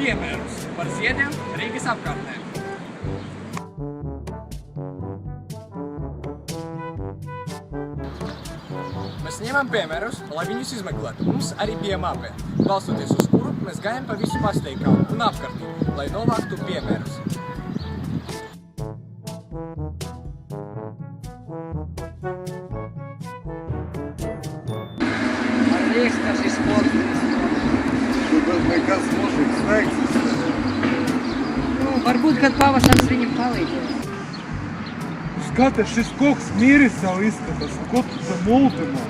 piemērus par ziediem Rīgas apkārtnē. Mēs ņemam piemērus, lai viņus izmeklētu. Mums arī bija mape, balstoties uz kuru mēs gājam pa visu pasteikalu un apkārtni, lai novāktu piemērus. Man liekas, ka šis koks nekas mūžīgs neeksistē. Varbūt, kad pavasaris viņam palīdzēs. Skaties, šis koks miris savu izskatās. Ko tu sa multimā?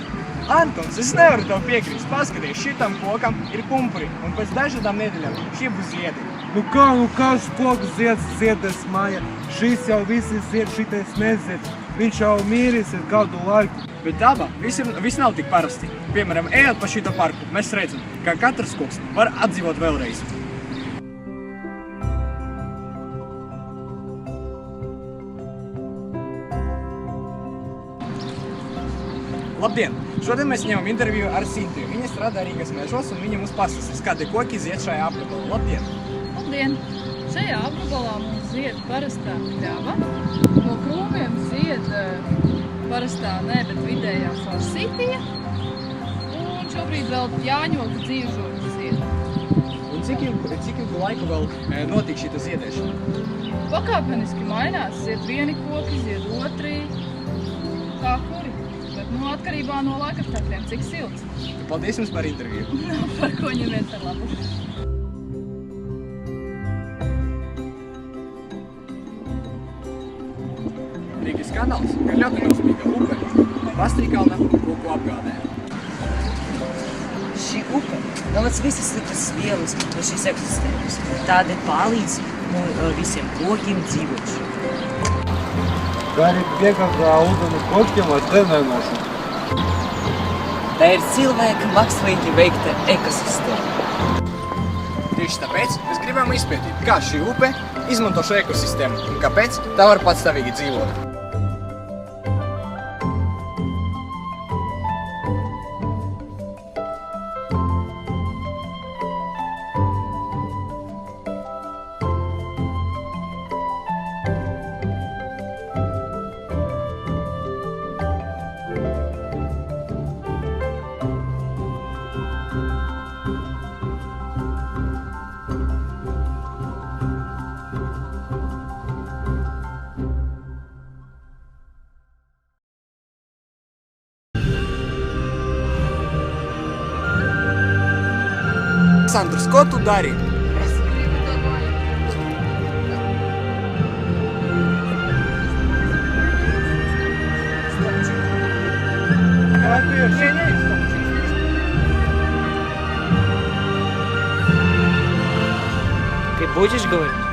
Antons, es nevaru tev piekrist. Paskaties, šitam kokam ir pumpuri, un pēc dažādām nedēļām šie būs ziedi. Nu kāds koks ziedēs māja? Šis jau visi zied, šitais nezied. Viņš jau miris ir kādu laiku. Bet dabā viss nav tik parasti. Piemēram, ejot pa šito parku, mēs redzam, ka katrs koks var atdzīvot vēlreiz. Labdien! Šodien mēs ņemam interviju ar Sintiju. Viņa strādā Rīgas mežos un viņa mums pastāstīs, kādi koki zied šajā apgabalā. Labdien! Labdien! Šajā apgabalā mums zied parastā pļava. No krūmiem zied parastā bet vidējā forsītija. Un šobrīd vēl jāņogu dzīvžogu zied. Un cik ilgu laiku vēl notiek šita ziedēšana? Pakāpeniski mainās. Zied vieni koki, zied otri. Kā kuri? Bet atkarībā no laikapstākļiem, cik silts. Paldies jums par interviju. Par ko ņemiet ar labu. Rīgas kanāls ir ļoti nozīmīga upe Pastrīkalna koku apgādē. Šī upe novēc visas sliktas vielas no šīs ekosistēmas. Tādēļ palīdz visiem kokiem dzīvot. Darīt piekāpā ūdeni kokiem ar te nenošu. Tā ir cilvēka mākslīgi veikta ekosistēma. Tieši tāpēc mēs gribam izpētīt, kā šī upe izmanto šo ekosistēmu un kāpēc tā var patstāvīgi dzīvot. Sandrs, ko tu dari? Es gribu to mājot. Ты будешь говорить?